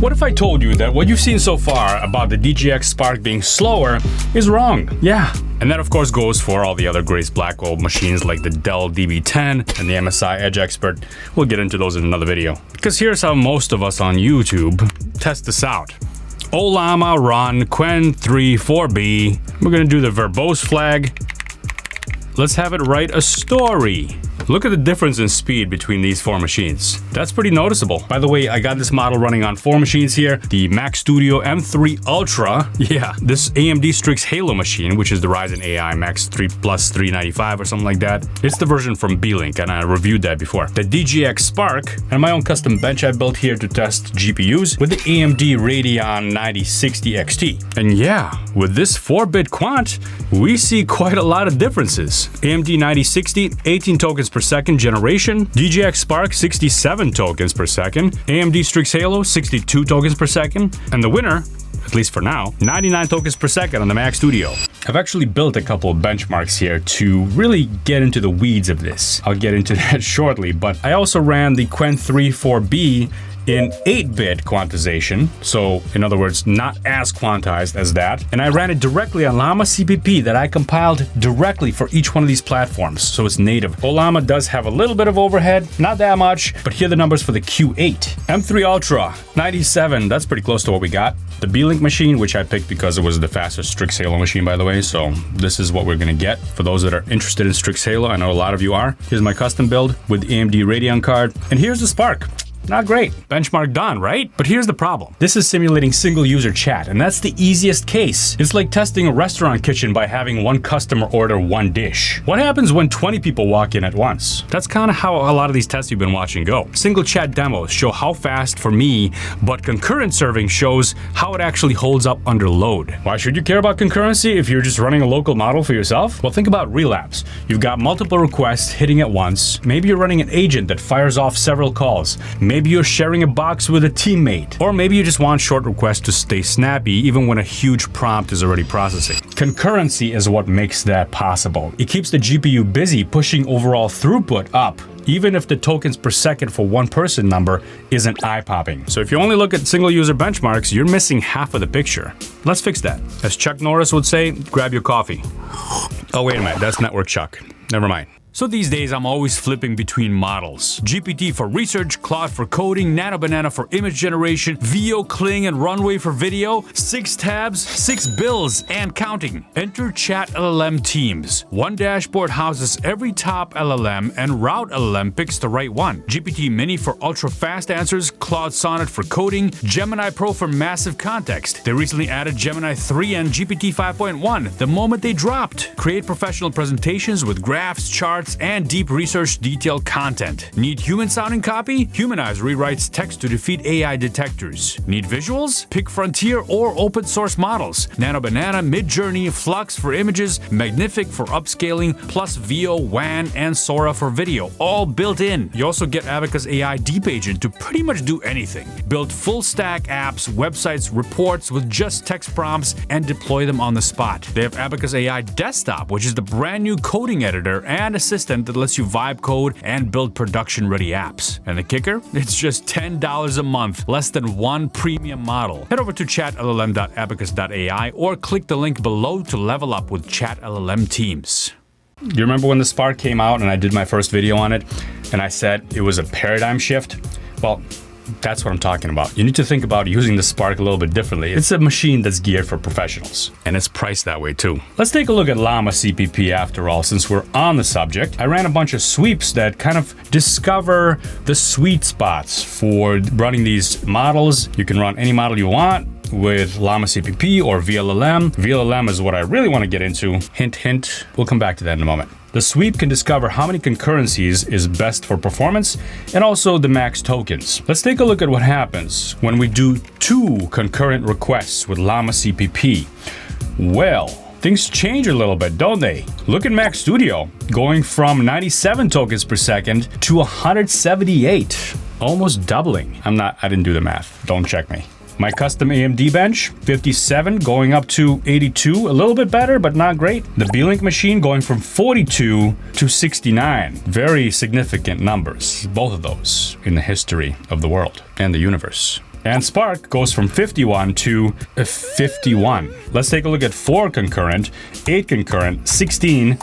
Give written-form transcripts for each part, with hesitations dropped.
What if I told you that what you've seen so far about the DGX Spark being slower is wrong? Yeah. And that of course goes for all the other Grace Blackwell machines like the Dell DB10 and the MSI Edge Expert. We'll get into those in another video. Because here's how most of us on YouTube test this out. Llama run Qwen 3.4b. We're gonna do the verbose flag. Let's have it write a story. Look at the difference in speed between these four machines. That's pretty noticeable. By the way, I got this model running on four machines here. The Mac Studio M3 Ultra. Yeah, this AMD Strix Halo machine, which is the Ryzen AI Max 3 Plus 395 or something like that. It's the version from B-Link, and I reviewed that before. The DGX Spark, and my own custom bench I built here to test GPUs with the AMD Radeon 9060 XT. And yeah, with this 4-bit quant, we see quite a lot of differences. AMD 9060, 18 tokens per second generation, DGX Spark 67 tokens per second, AMD Strix Halo 62 tokens per second, and the winner, at least for now, 99 tokens per second on the Mac Studio. I've actually built a couple of benchmarks here to really get into the weeds of this. I'll get into that shortly, but I also ran the Qwen 3.4b in 8-bit quantization, so in other words, not as quantized as that. And I ran it directly on Llama CPP that I compiled directly for each one of these platforms, so it's native. Llama does have a little bit of overhead, not that much, but here are the numbers for the Q8. M3 Ultra, 97, that's pretty close to what we got. The B-Link machine, which I picked because it was the fastest Strix Halo machine, by the way, so this is what we're gonna get. For those that are interested in Strix Halo, I know a lot of you are. Here's my custom build with the AMD Radeon card, and here's the Spark. Not great. Benchmark done, right? But here's the problem. This is simulating single user chat, and that's the easiest case. It's like testing a restaurant kitchen by having one customer order one dish. What happens when 20 people walk in at once? That's kind of how a lot of these tests you've been watching go. Single chat demos show how fast for me, but concurrent serving shows how it actually holds up under load. Why should you care about concurrency if you're just running a local model for yourself? Well, think about relapse. You've got multiple requests hitting at once. Maybe you're running an agent that fires off several calls. Maybe you're sharing a box with a teammate. Or maybe you just want short requests to stay snappy even when a huge prompt is already processing. Concurrency is what makes that possible. It keeps the GPU busy, pushing overall throughput up, even if the tokens per second for one person number isn't eye-popping. So if you only look at single user benchmarks, you're missing half of the picture. Let's fix that. As Chuck Norris would say, grab your coffee. Oh, wait a minute, that's Network Chuck. Never mind. So these days, I'm always flipping between models. GPT for research, Claude for coding, Nano Banana for image generation, VO, Kling, and Runway for video, 6 tabs, 6 bills, and counting. Enter Chat LLM Teams. One dashboard houses every top LLM, and Route LLM picks the right one. GPT Mini for ultra-fast answers, Claude Sonnet for coding, Gemini Pro for massive context. They recently added Gemini 3 and GPT 5.1 the moment they dropped. Create professional presentations with graphs, charts, and deep research detailed content. Need human-sounding copy? Humanize rewrites text to defeat AI detectors. Need visuals? Pick frontier or open source models. Nano Banana, Midjourney, Flux for images, Magnific for upscaling, plus VO, WAN, and Sora for video, all built in. You also get Abacus AI Deep Agent to pretty much do anything. Build full-stack apps, websites, reports with just text prompts, and deploy them on the spot. They have Abacus AI Desktop, which is the brand new coding editor and assistant that lets you vibe code and build production-ready apps. And the kicker? It's just $10 a month, less than one premium model. Head over to chatllm.abacus.ai or click the link below to level up with Chat LLM Teams. You remember when the Spark came out and I did my first video on it, and I said it was a paradigm shift? Well, that's what I'm talking about. You need to think about using the Spark a little bit differently. It's a machine that's geared for professionals, and it's priced that way too. Let's take a look at Llama CPP after all, since we're on the subject. I ran a bunch of sweeps that kind of discover the sweet spots for running these models. You can run any model you want with Llama CPP or VLLM. VLLM is what I really want to get into. Hint, hint. We'll come back to that in a moment. The sweep can discover how many concurrencies is best for performance and also the max tokens. Let's take a look at what happens when we do 2 concurrent requests with Llama CPP. Well, things change a little bit, don't they? Look at Mac Studio, going from 97 tokens per second to 178, almost doubling. I didn't do the math, don't check me. My custom AMD bench, 57 going up to 82, a little bit better, but not great. The B-Link machine going from 42 to 69. Very significant numbers, both of those in the history of the world and the universe. And Spark goes from 51 to 51. Let's take a look at 4 concurrent, 8 concurrent, 16,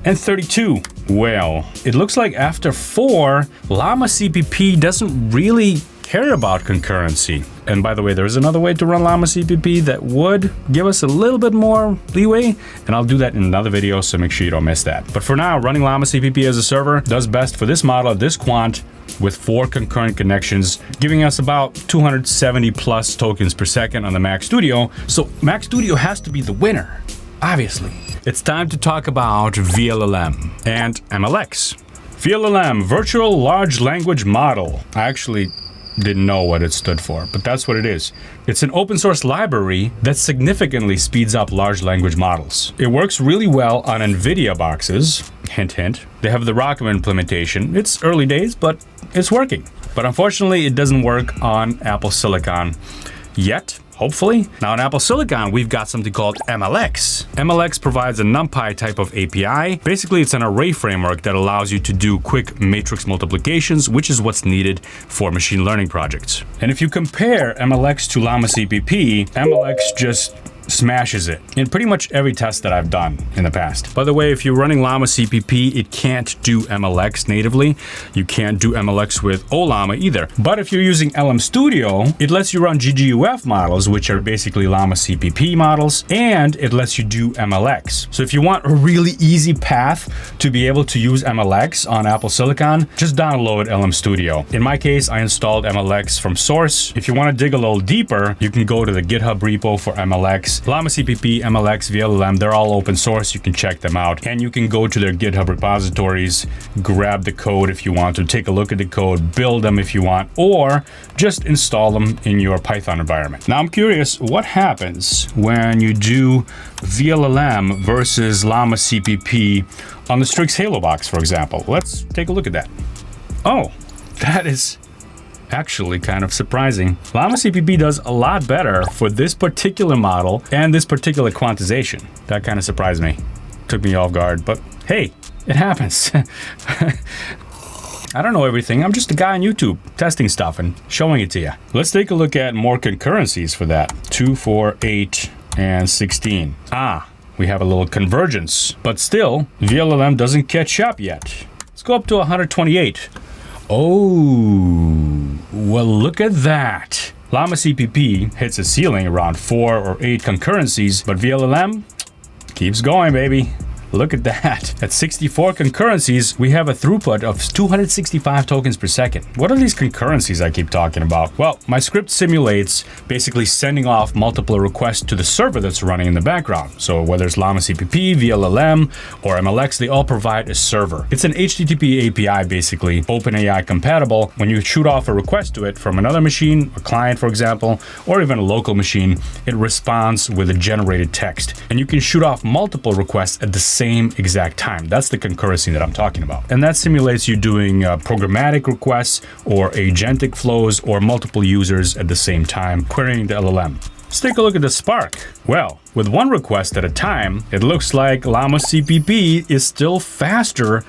and 32. Well, it looks like after 4, Llama CPP doesn't really care about concurrency. And by the way, there's another way to run Llama CPP that would give us a little bit more leeway, and I'll do that in another video, so make sure you don't miss that. But for now, running Llama CPP as a server does best for this model at this quant with 4 concurrent connections, giving us about 270 plus tokens per second on the Mac Studio. So Mac Studio has to be the winner, obviously. It's time to talk about VLLM and MLX. VLLM, Virtual Large Language Model. I actually didn't know what it stood for, but that's what it is. It's an open source library that significantly speeds up large language models. It works really well on NVIDIA boxes, hint hint. They have the ROCm implementation. It's early days, but it's working. But unfortunately, it doesn't work on Apple Silicon yet. Hopefully. Now on Apple Silicon, we've got something called MLX. MLX provides a NumPy type of API. Basically, it's an array framework that allows you to do quick matrix multiplications, which is what's needed for machine learning projects. And if you compare MLX to Llama CPP, MLX just smashes it in pretty much every test that I've done in the past. By the way, if you're running Llama CPP, it can't do MLX natively. You can't do MLX with Ollama either. But if you're using LM Studio, it lets you run GGUF models, which are basically Llama CPP models, and it lets you do MLX. So if you want a really easy path to be able to use MLX on Apple Silicon, just download LM Studio. In my case, I installed MLX from source. If you want to dig a little deeper, you can go to the GitHub repo for MLX. Llama CPP, MLX, VLLM, they're all open source. You can check them out. And you can go to their GitHub repositories, grab the code if you want to, take a look at the code, build them if you want, or just install them in your Python environment. Now I'm curious, what happens when you do VLLM versus Llama CPP on the Strix Halo box, for example? Let's take a look at that. Oh, that is actually kind of surprising. Llama CPP does a lot better for this particular model and this particular quantization. That kind of surprised me. Took me off guard, but hey, it happens. I don't know everything. I'm just a guy on YouTube testing stuff and showing it to you. Let's take a look at more concurrencies for that. 2, 4, 8, and 16. We have a little convergence, but still, VLLM doesn't catch up yet. Let's go up to 128. Oh, well, look at that. Llama CPP hits a ceiling around 4 or 8 concurrencies, but VLLM keeps going, baby. Look at that. At 64 concurrencies, we have a throughput of 265 tokens per second. What are these concurrencies I keep talking about? Well, my script simulates basically sending off multiple requests to the server that's running in the background. So whether it's Llama CPP, VLLM, or MLX, they all provide a server. It's an HTTP API, basically, OpenAI compatible. When you shoot off a request to it from another machine, a client, for example, or even a local machine, it responds with a generated text. And you can shoot off multiple requests at the same exact time. That's the concurrency that I'm talking about. And that simulates you doing programmatic requests or agentic flows or multiple users at the same time, querying the LLM. Let's take a look at the Spark. Well, with one request at a time, it looks like Llama CPP is still faster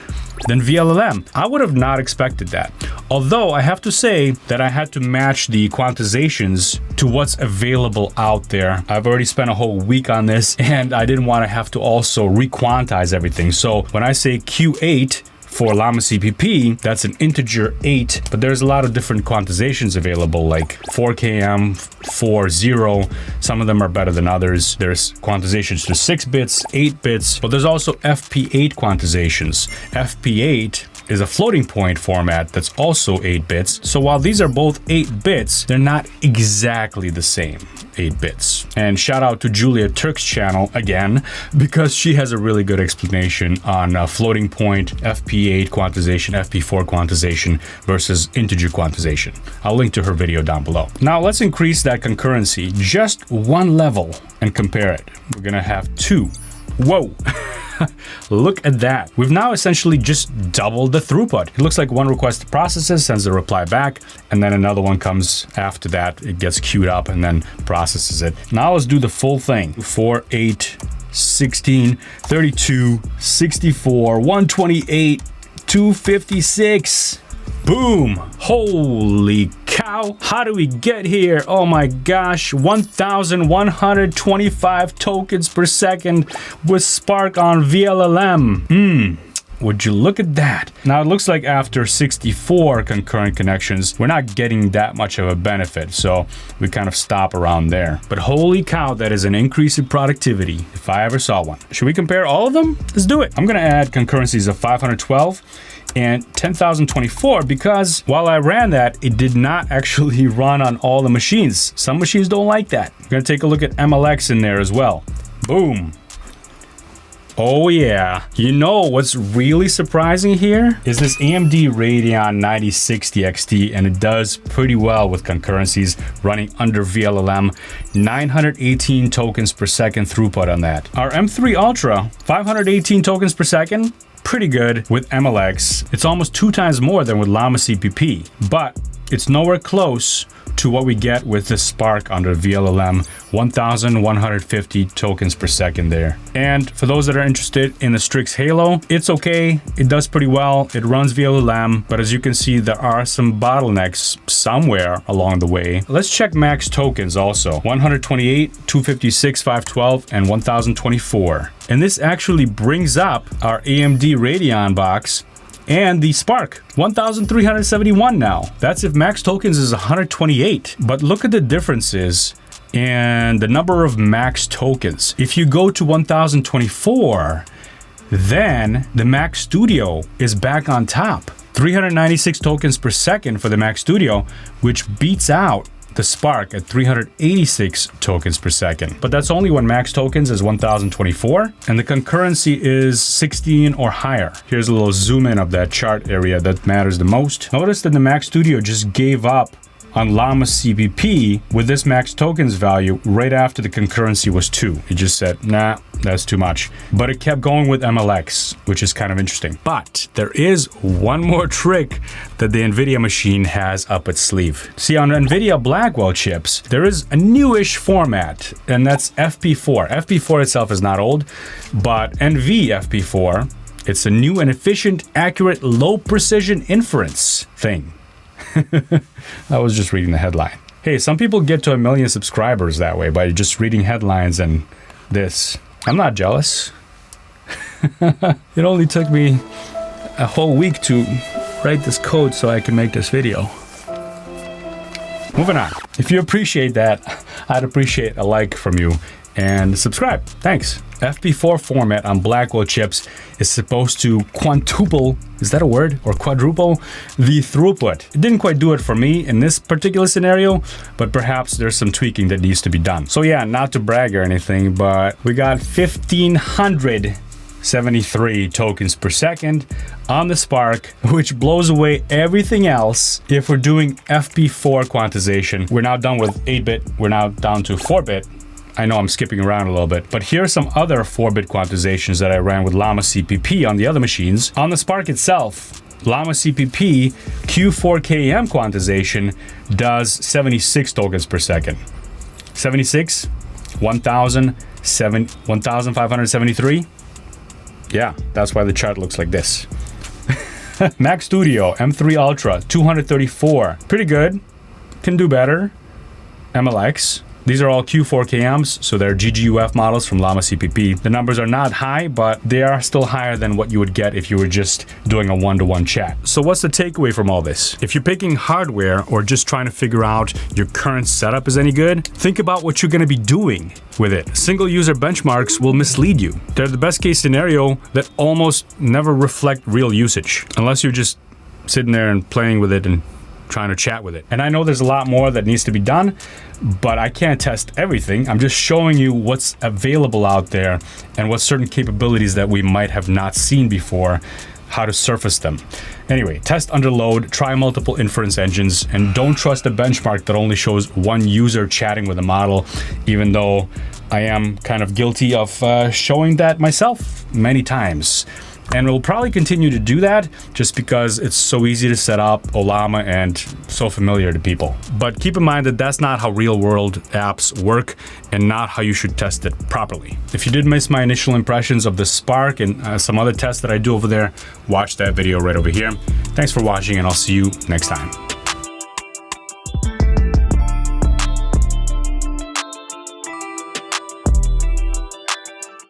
than VLLM. I would have not expected that. Although I have to say that I had to match the quantizations to what's available out there. I've already spent a whole week on this and I didn't want to have to also re-quantize everything. So when I say Q8, for Llama CPP, that's an integer 8, but there's a lot of different quantizations available, like 4km, 40. Some of them are better than others. There's quantizations to 6 bits, 8 bits, but there's also FP8 quantizations. FP8 is a floating point format that's also 8 bits. So while these are both 8 bits, they're not exactly the same 8 bits. And shout out to Julia Turk's channel again, because she has a really good explanation on floating point, FP8 quantization, FP4 quantization versus integer quantization. I'll link to her video down below. Now let's increase that concurrency just one level and compare it. We're gonna have 2. Whoa. Look at that. We've now essentially just doubled the throughput. It looks like one request processes, sends a reply back, and then another one comes after that. It gets queued up and then processes it. Now let's do the full thing. 4, 8, 16, 32, 64, 128, 256. Boom! Holy cow! How do we get here? Oh my gosh, 1,125 tokens per second with Spark on VLLM. Would you look at that? Now it looks like after 64 concurrent connections, we're not getting that much of a benefit, so we kind of stop around there. But holy cow, that is an increase in productivity if I ever saw one. Should we compare all of them? Let's do it. I'm gonna add concurrencies of 512 and 10,024 because while I ran that, it did not actually run on all the machines. Some machines don't like that. I'm gonna take a look at MLX in there as well. Boom. Oh yeah. You know what's really surprising here is this AMD Radeon 9060 XT, and it does pretty well with concurrencies running under VLLM. 918 tokens per second throughput on that. Our M3 Ultra, 518 tokens per second, pretty good with MLX. It's almost 2 times more than with Llama CPP, but it's nowhere close to what we get with the Spark under VLLM, 1,150 tokens per second there. And for those that are interested in the Strix Halo, it's okay. It does pretty well. It runs VLLM, but as you can see, there are some bottlenecks somewhere along the way. Let's check max tokens also. 128, 256, 512, and 1,024. And this actually brings up our AMD Radeon box and the Spark, 1,371 now. That's if max tokens is 128. But look at the differences in the number of max tokens. If you go to 1,024, then the Mac Studio is back on top. 396 tokens per second for the Mac Studio, which beats out the Spark at 386 tokens per second. But that's only when max tokens is 1,024 and the concurrency is 16 or higher. Here's a little zoom in of that chart area that matters the most. Notice that the Mac Studio just gave up on Llama CPP with this max tokens value right after the concurrency was 2. It just said, nah, that's too much. But it kept going with MLX, which is kind of interesting. But there is one more trick that the NVIDIA machine has up its sleeve. See, on NVIDIA Blackwell chips, there is a newish format, and that's FP4. FP4 itself is not old, but NVFP4, it's a new and efficient, accurate, low precision inference thing. I was just reading the headline. Hey, some people get to 1 million subscribers that way by just reading headlines and this. I'm not jealous. It only took me a whole week to write this code so I can make this video. Moving on. If you appreciate that, I'd appreciate a like from you and subscribe. Thanks. FP4 format on Blackwell chips is supposed to quintuple, is that a word? Or quadruple the throughput. It didn't quite do it for me in this particular scenario, but perhaps there's some tweaking that needs to be done. So yeah, not to brag or anything, but we got 1,573 tokens per second on the Spark, which blows away everything else. If we're doing FP4 quantization, we're now done with 8-bit, we're now down to 4-bit. I know I'm skipping around a little bit, but here are some other 4-bit quantizations that I ran with Llama CPP on the other machines. On the Spark itself, Llama CPP Q4KM quantization does 76 tokens per second. 76, 1,573. Yeah, that's why the chart looks like this. Mac Studio M3 Ultra 234. Pretty good. Can do better. MLX. These are all Q4KMs, so they're GGUF models from Llama CPP. The numbers are not high, but they are still higher than what you would get if you were just doing a one-to-one chat. So what's the takeaway from all this? If you're picking hardware or just trying to figure out your current setup is any good, think about what you're gonna be doing with it. Single user benchmarks will mislead you. They're the best case scenario that almost never reflect real usage, unless you're just sitting there and playing with it and trying to chat with it. And I know there's a lot more that needs to be done, but I can't test everything. I'm just showing you what's available out there and what certain capabilities that we might have not seen before, how to surface them. Anyway, test under load, try multiple inference engines, and don't trust a benchmark that only shows one user chatting with a model, even though I am kind of guilty of showing that myself many times. And we'll probably continue to do that just because it's so easy to set up Llama and so familiar to people. But keep in mind that that's not how real world apps work and not how you should test it properly. If you did miss my initial impressions of the Spark and some other tests that I do over there, watch that video right over here. Thanks for watching, and I'll see you next time.